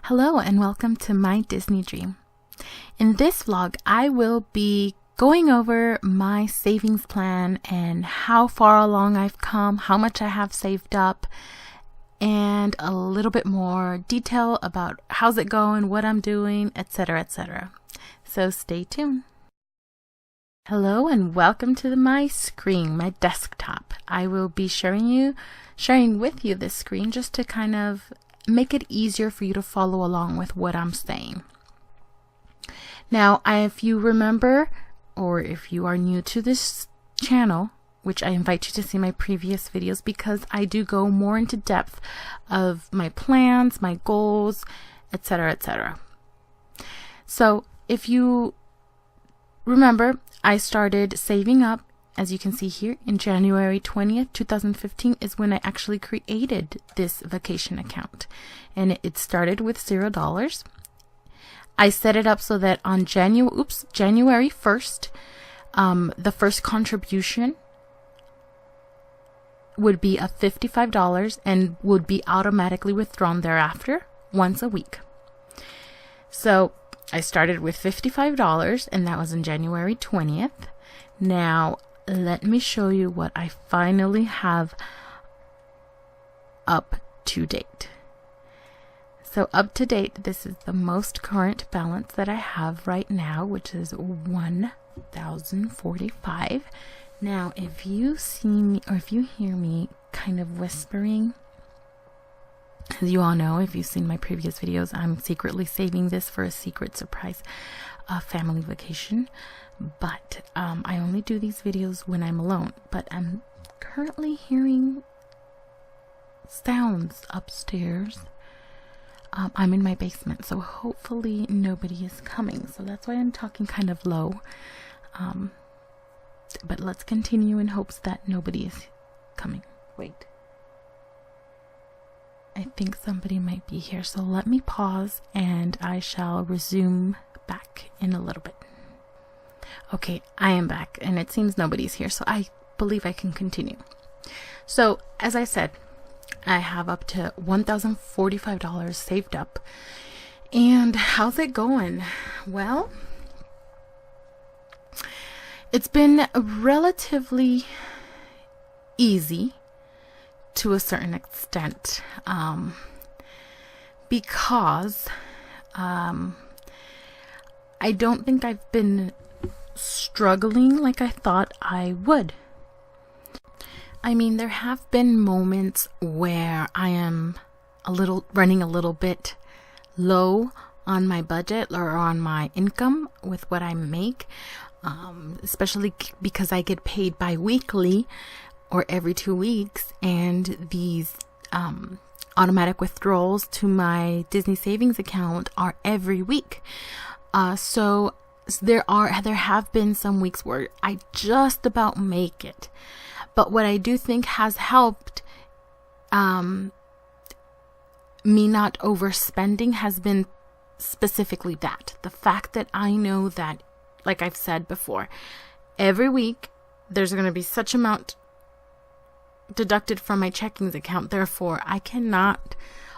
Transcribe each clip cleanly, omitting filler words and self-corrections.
Hello and welcome to My Disney Dream. In this vlog, I will be going over my savings plan and how far along I've come, how much I have saved up, and a little bit more detail about how's it going, what I'm doing, etc., etc. So stay tuned. Hello and welcome to my screen, my desktop. I will be sharing with you this screen just to kind of make it easier for you to follow along with what I'm saying. Now, if you remember, or if you are new to this channel, which I invite you to see my previous videos because I do go more into depth of my plans, my goals, etc., etc. So if you remember, I started saving up, as you can see here, in January 20th, 2015 is when I actually created this vacation account. And it started with $0. I set it up so that on January 1st, the first contribution would be of $55 and would be automatically withdrawn thereafter once a week. So I started with $55 and that was on January 20th. Now, let me show you what I finally have up to date. So up to date, this is the most current balance that I have right now, which is $1,045. Now, if you see me or if you hear me kind of whispering, as you all know, if you've seen my previous videos, I'm secretly saving this for a secret surprise family vacation. But I only do these videos when I'm alone. But I'm currently hearing sounds upstairs. I'm in my basement, so hopefully nobody is coming. So that's why I'm talking kind of low. But let's continue in hopes that nobody is coming. Wait. I think somebody might be here. So let me pause and I shall resume back in a little bit. Okay, I am back and it seems nobody's here, so I believe I can continue. So, as I said, I have up to $1,045 saved up. And how's it going? Well, it's been relatively easy to a certain extent, because I don't think I've been struggling like I thought I would. I mean, there have been moments where I am running a little bit low on my budget or on my income with what I make, especially because I get paid bi-weekly or every 2 weeks, and these automatic withdrawals to my Disney savings account are every week. So there have been some weeks where I just about make it. But what I do think has helped me not overspending has been specifically that. The fact that I know that, like I've said before, every week there's going to be such amount deducted from my checkings account. Therefore, I cannot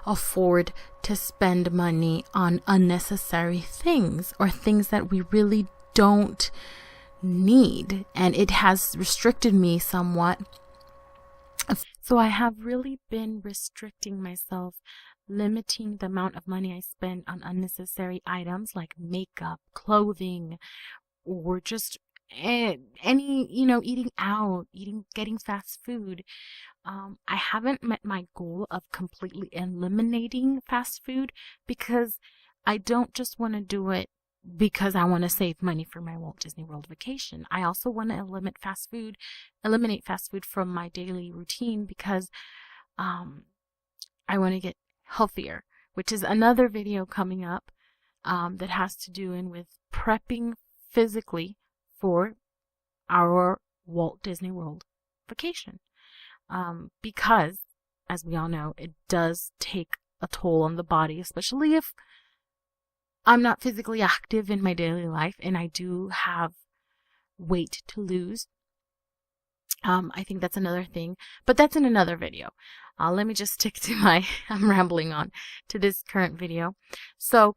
afford to spend money on unnecessary things or things that we really don't need, and it has restricted me somewhat. So I have really been restricting myself, limiting the amount of money I spend on unnecessary items like makeup, clothing, or just any, eating out, getting fast food. I haven't met my goal of completely eliminating fast food because I don't just want to do it because I want to save money for my Walt Disney World vacation. I also want to eliminate fast food from my daily routine because I want to get healthier, which is another video coming up that has to do with prepping physically for our Walt Disney World vacation. Because, as we all know, it does take a toll on the body, especially if I'm not physically active in my daily life and I do have weight to lose. I think that's another thing, but that's in another video. Let me just stick to I'm rambling on to this current video. So,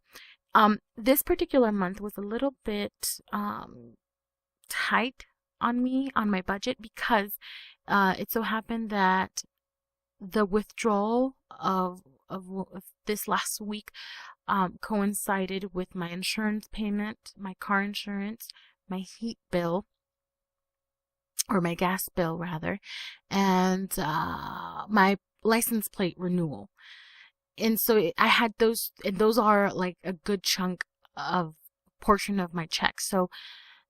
this particular month was a little bit, tight on me, on my budget, because, it so happened that the withdrawal of this last week, coincided with my insurance payment, my car insurance, my heat bill, or my gas bill rather, and my license plate renewal. And so I had those, and those are like a good chunk of portion of my check. So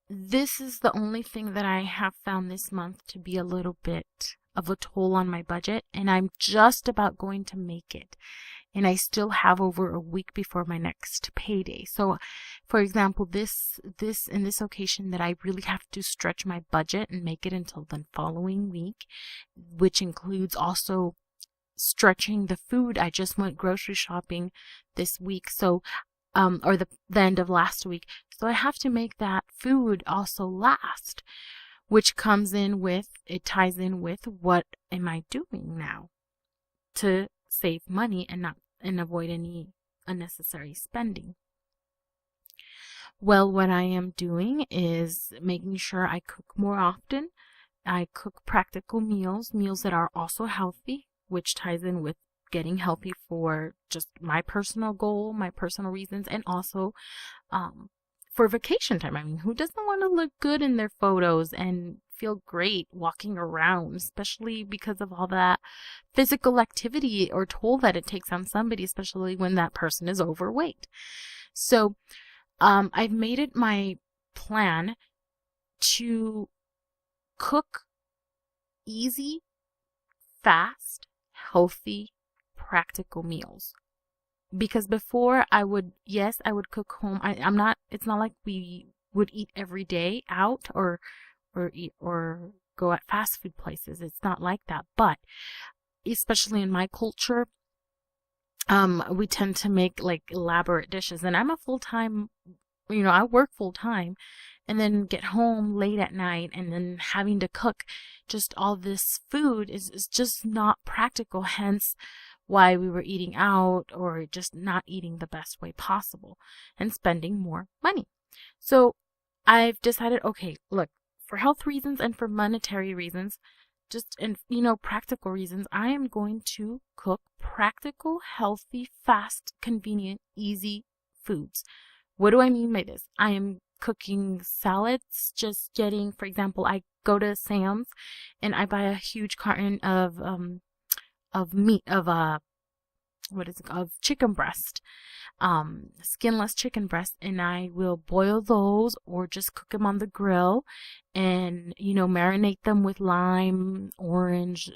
this is the only thing that I have found this month to be a little bit of a toll on my budget, and I'm just about going to make it. And I still have over a week before my next payday. So, for example, in this occasion that I really have to stretch my budget and make it until the following week, which includes also stretching the food. I just went grocery shopping this week, so, or the end of last week. So I have to make that food also last, which ties in with what am I doing now to save money and avoid any unnecessary spending. Well, what I am doing is making sure I cook more often. I cook practical meals that are also healthy, which ties in with getting healthy for just my personal goal, my personal reasons, and also for vacation time. I mean, who doesn't want to look good in their photos and feel great walking around, especially because of all that physical activity or toll that it takes on somebody, especially when that person is overweight. So I've made it my plan to cook easy, fast, healthy, practical meals. Because before I would cook home. It's not like we would eat every day out or go at fast food places. It's not like that. But especially in my culture, we tend to make like elaborate dishes. And I'm a full-time, I work full-time and then get home late at night, and then having to cook just all this food is just not practical. Hence why we were eating out or just not eating the best way possible and spending more money. So I've decided, okay, look, for health reasons and for monetary reasons, practical reasons, I am going to cook practical, healthy, fast, convenient, easy foods. What do I mean by this? I am cooking salads, just getting, for example, I go to Sam's and I buy a huge carton of meat, of chicken breast, skinless chicken breast, and I will boil those or just cook them on the grill and, marinate them with lime, orange,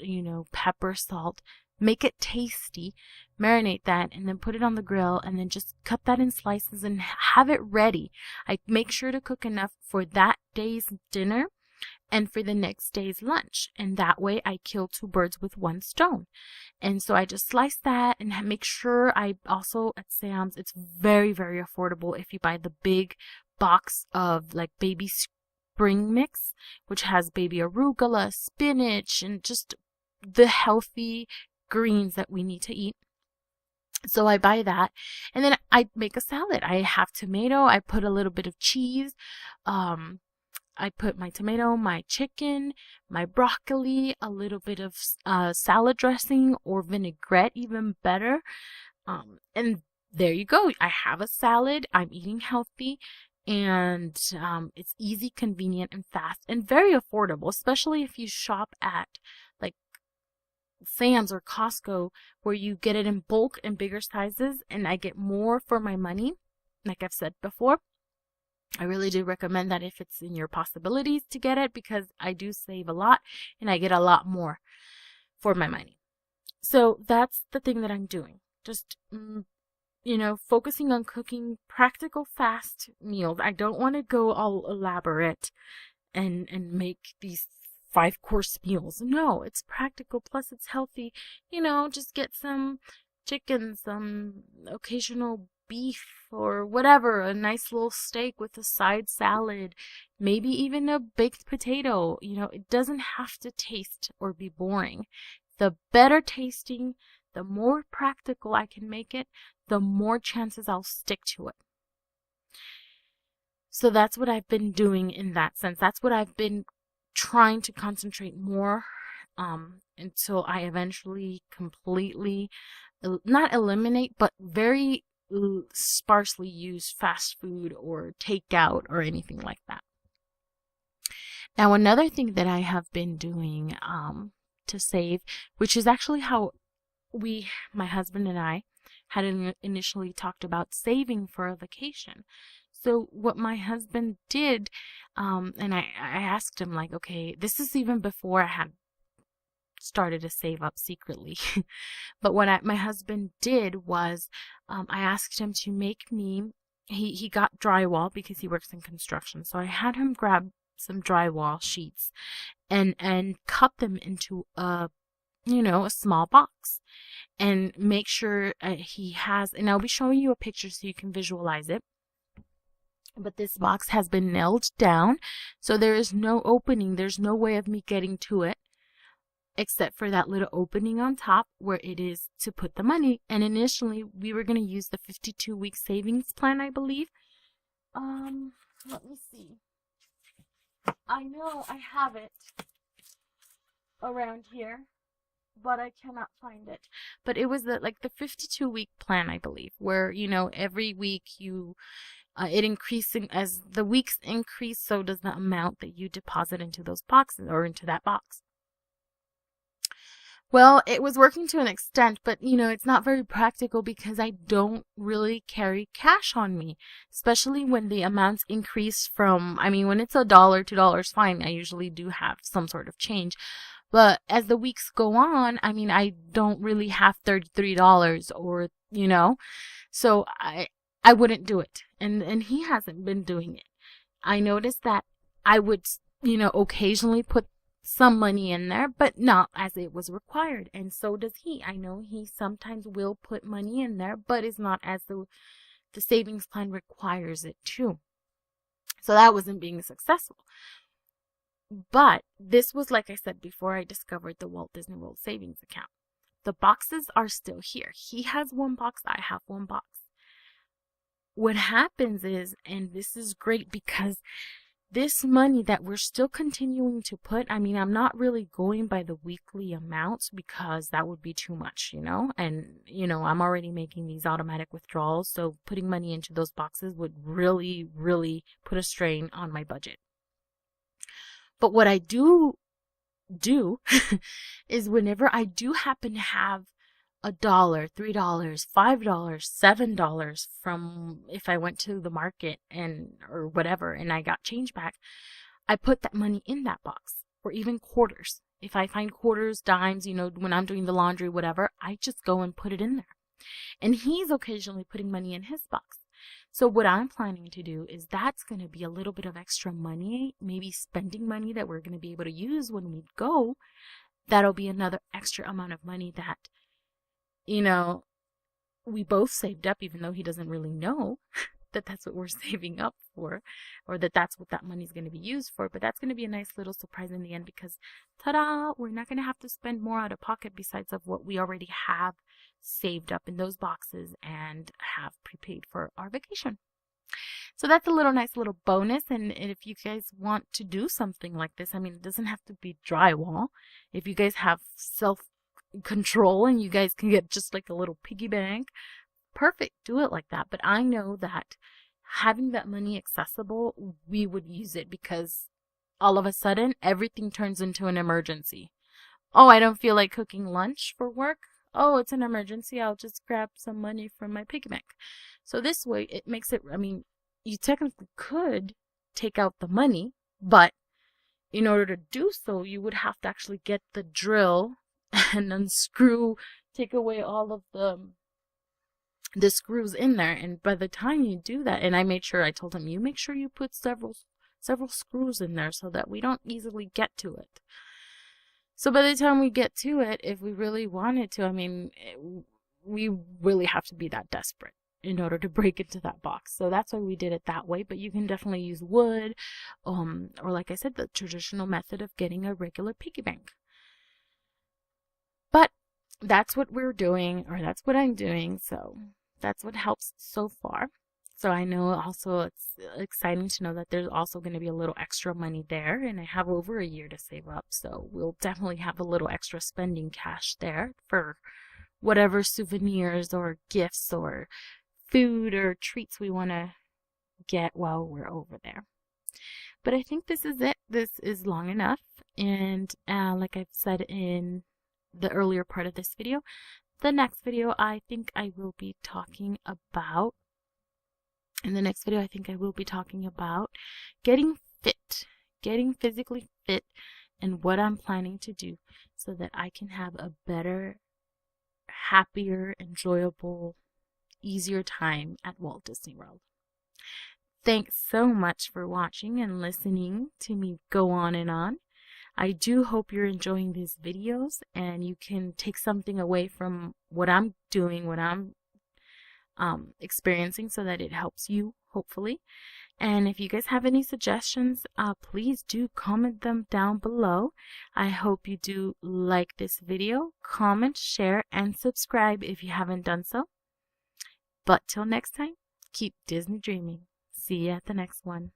pepper, salt, make it tasty, marinate that, and then put it on the grill, and then just cut that in slices and have it ready. I make sure to cook enough for that day's dinner and for the next day's lunch. And that way I kill two birds with one stone. And so I just slice that and make sure I also at Sam's, it's very, very affordable if you buy the big box of like baby spring mix, which has baby arugula, spinach, and just the healthy greens that we need to eat. So I buy that, and then I make a salad. I have tomato, I put a little bit of cheese, I put my tomato, my chicken, my broccoli, a little bit of salad dressing or vinaigrette, even better. And there you go. I have a salad. I'm eating healthy, and it's easy, convenient, and fast, and very affordable, especially if you shop at like Sam's or Costco, where you get it in bulk and bigger sizes, and I get more for my money. Like I've said before, I really do recommend that if it's in your possibilities to get it, because I do save a lot and I get a lot more for my money. So that's the thing that I'm doing. Just, focusing on cooking practical, fast meals. I don't want to go all elaborate and make these 5-course meals. No, it's practical, plus it's healthy. Just get some chicken, some occasional beef or whatever, a nice little steak with a side salad, maybe even a baked potato. It doesn't have to taste or be boring. The better tasting, the more practical I can make it, the more chances I'll stick to it. So that's what I've been doing in that sense. That's what I've been trying to concentrate more until I eventually completely, not eliminate, but very sparsely use fast food or takeout or anything like that. Now, another thing that I have been doing to save, which is actually how my husband and I, had initially talked about saving for a vacation. So what my husband did, and I asked him, like, okay, this is even before I had started to save up secretly. But what my husband did was, I asked him to make me, he got drywall because he works in construction. So I had him grab some drywall sheets and cut them into a small box, and make sure he has, and I'll be showing you a picture so you can visualize it. But this box has been nailed down, so there is no opening. There's no way of me getting to it, except for that little opening on top where it is to put the money. And initially, we were going to use the 52-week savings plan, I believe. Let me see. I know I have it around here, but I cannot find it. But it was the 52-week plan, I believe, where, every week it increasing as the weeks increase, so does the amount that you deposit into those boxes or into that box. Well, it was working to an extent, but it's not very practical because I don't really carry cash on me, especially when the amounts increase from, when it's $1, $2, fine. I usually do have some sort of change. But as the weeks go on, I don't really have $33 or, so I wouldn't do it. And he hasn't been doing it. I noticed that I would, occasionally put some money in there, but not as it was required. And so does he. I know he sometimes will put money in there, but it's not as the savings plan requires it to. So that wasn't being successful. But this was, like I said, before I discovered the Walt Disney World savings account. The boxes are still here. He has one box, I have one box. What happens is, and this is great because this money that we're still continuing to put, I'm not really going by the weekly amounts because that would be too much, and, I'm already making these automatic withdrawals. So putting money into those boxes would really, really put a strain on my budget. But what I do is whenever I do happen to have $1, $3, $5, $7 from if I went to the market or whatever, and I got change back, I put that money in that box, or even quarters. If I find quarters, dimes, when I'm doing the laundry, whatever, I just go and put it in there. And he's occasionally putting money in his box. So what I'm planning to do is that's going to be a little bit of extra money, maybe spending money that we're going to be able to use when we go. That'll be another extra amount of money that, we both saved up, even though he doesn't really know that that's what we're saving up for, or that that's what that money's going to be used for. But that's going to be a nice little surprise in the end because, ta-da, we're not going to have to spend more out of pocket besides of what we already have saved up in those boxes and have prepaid for our vacation. So that's a nice little bonus. And if you guys want to do something like this, it doesn't have to be drywall. If you guys have self-control and you guys can get just like a little piggy bank, perfect, do it like that. But I know that having that money accessible, we would use it because all of a sudden everything turns into an emergency. Oh, I don't feel like cooking lunch for work. Oh, it's an emergency. I'll just grab some money from my piggy bank. So this way it makes it, you technically could take out the money, but in order to do so, you would have to actually get the drill and unscrew, take away all of the screws in there. And by the time you do that, and I told him, you make sure you put several screws in there so that we don't easily get to it. So by the time we get to it, if we really wanted to, we really have to be that desperate. in order to break into that box. So that's why we did it that way, but you can definitely use wood, or like I said, the traditional method of getting a regular piggy bank. But that's what we're doing, or that's what I'm doing, so that's what helps so far. So I know also it's exciting to know that there's also going to be a little extra money there, and I have over a year to save up, so we'll definitely have a little extra spending cash there for whatever souvenirs or gifts or food or treats we want to get while we're over there. But I think this is it. This is long enough, and like I've said in the earlier part of this video, the next video I think I will be talking about getting fit, getting physically fit, and what I'm planning to do so that I can have a better, happier, enjoyable, easier time at Walt Disney World. Thanks so much for watching and listening to me go on and on. I do hope you're enjoying these videos and you can take something away from what I'm doing, what I'm experiencing, so that it helps you, hopefully. And if you guys have any suggestions, please do comment them down below. I hope you do like this video, comment, share, and subscribe if you haven't done so. But till next time, keep Disney dreaming. See you at the next one.